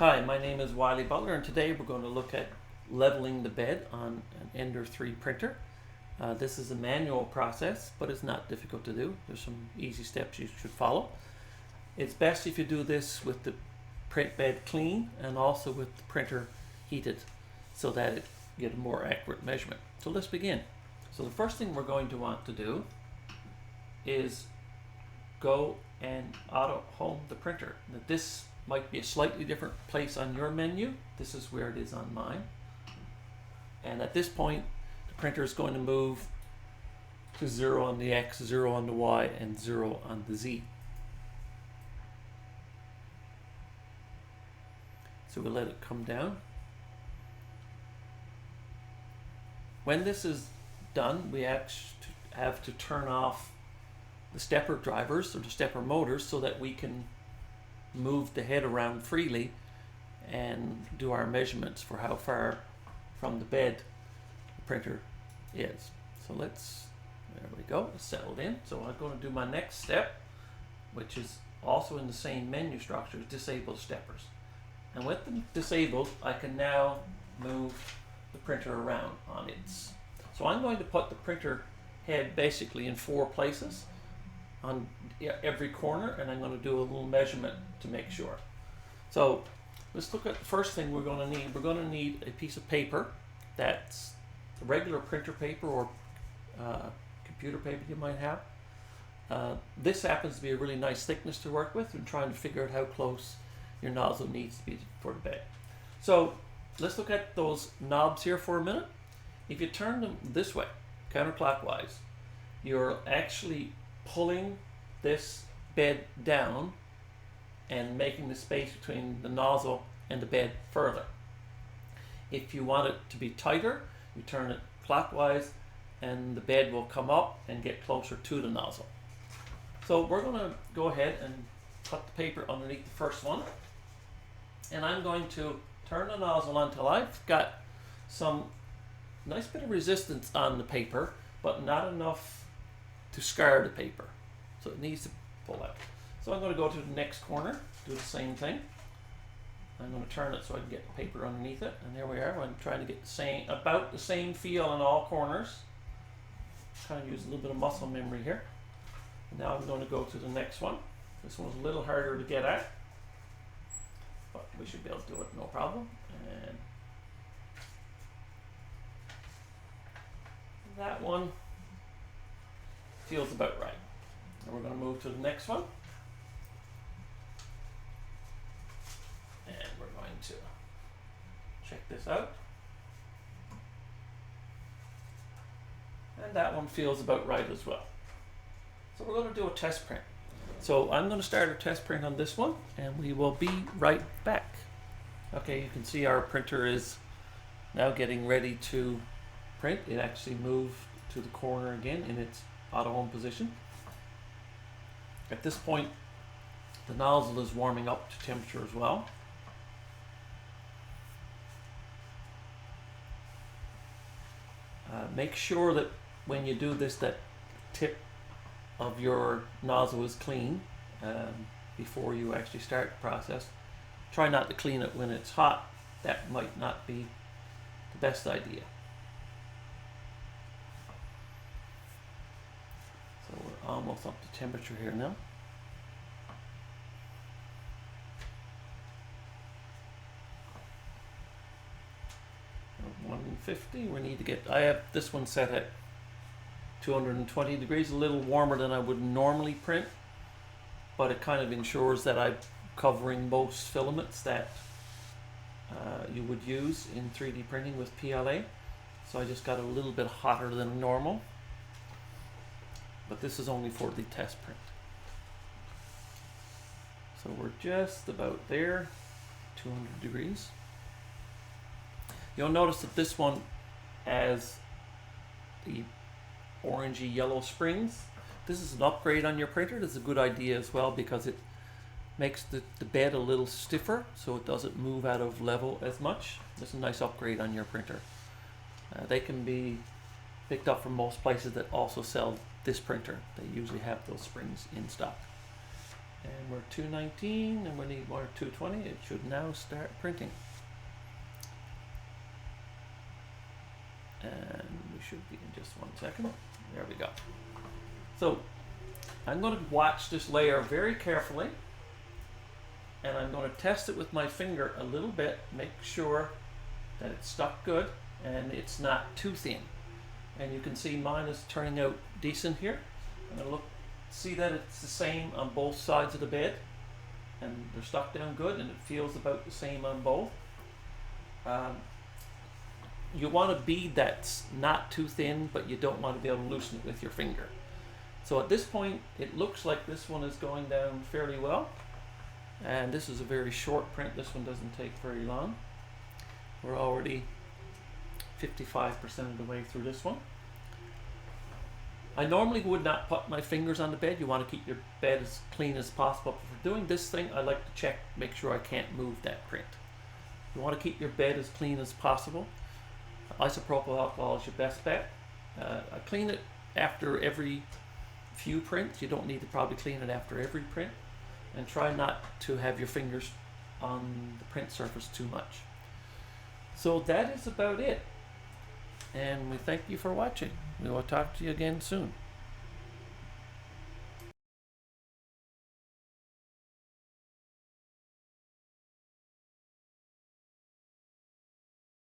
Hi, my name is Wiley Butler, and today we're going to look at leveling the bed on an Ender 3 printer. This is a manual process, but it's not difficult to do. There's some easy steps you should follow. It's best if you do this with the print bed clean and also with the printer heated so that it get a more accurate measurement. So let's begin. So the first thing we're going to want to do is go and auto home the printer. Now, this might be a slightly different place on your menu. This is where it is on mine. And at this point, the printer is going to move to 0 on the X, 0 on the Y, and 0 on the Z. So we'll let it come down. When this is done, we actually have to turn off the stepper drivers or the stepper motors so that we can move the head around freely and do our measurements for how far from the bed the printer is. So there we go, it's settled in. So I'm going to do my next step, which is also in the same menu structure, disable steppers. And with them disabled, I can now move the printer around on it. So I'm going to put the printer head basically in 4 places on every corner, and I'm going to do a little measurement to make sure. So let's look at the first thing we're going to need. We're going to need a piece of paper that's a regular printer paper or computer paper you might have. This happens to be a really nice thickness to work with and trying to figure out how close your nozzle needs to be for the bed. So let's look at those knobs here for a minute. If you turn them this way, counterclockwise, you're actually pulling this bed down and making the space between the nozzle and the bed further. If you want it to be tighter, you turn it clockwise and the bed will come up and get closer to the nozzle. So we're going to go ahead and put the paper underneath the first one, and I'm going to turn the nozzle until I've got some nice bit of resistance on the paper, but not enough to scar the paper. So it needs to pull out. So I'm going to go to the next corner, do the same thing. I'm going to turn it so I can get the paper underneath it, and there we are. I'm trying to get about the same feel on all corners. Kind of use a little bit of muscle memory here. And now I'm going to go to the next one. This one's a little harder to get at, but we should be able to do it no problem. And that one feels about right. And we're going to move to the next one. And we're going to check this out. And that one feels about right as well. So we're going to do a test print. So I'm going to start a test print on this one, and we will be right back. Okay, you can see our printer is now getting ready to print. It actually moved to the corner again in its auto home position. At this point, the nozzle is warming up to temperature as well. Make sure that when you do this, that tip of your nozzle is clean before you actually start the process. Try not to clean it when it's hot. That might not be the best idea. So we're almost up to temperature here now. We're 150. We need to get, I have this one set at 220 degrees, a little warmer than I would normally print, but it kind of ensures that I'm covering most filaments that you would use in 3D printing with PLA. So I just got a little bit hotter than normal, but this is only for the test print. So we're just about there, 200 degrees. You'll notice that this one has the orangey yellow springs. This is an upgrade on your printer. This is a good idea as well because it makes the bed a little stiffer so it doesn't move out of level as much. It's a nice upgrade on your printer. They can be picked up from most places that also sell this printer. They usually have those springs in stock. And we're 219 and we need more 220. It should now start printing. And we should be in just 1 second. There we go. So I'm going to watch this layer very carefully, and I'm going to test it with my finger a little bit, make sure that it's stuck good and it's not too thin. And you can see mine is turning out decent here. I'm going to see that it's the same on both sides of the bed, and they're stuck down good, and it feels about the same on both. You want a bead that's not too thin, but you don't want to be able to loosen it with your finger. So at this point, it looks like this one is going down fairly well. And this is a very short print. This one doesn't take very long. We're already 55% of the way through this one. I normally would not put my fingers on the bed. You want to keep your bed as clean as possible. But for doing this thing, I like to check, make sure I can't move that print. You want to keep your bed as clean as possible. Isopropyl alcohol is your best bet. I clean it after every few prints. You don't need to probably clean it after every print. And try not to have your fingers on the print surface too much. So that is about it. And we thank you for watching. We will talk to you again soon.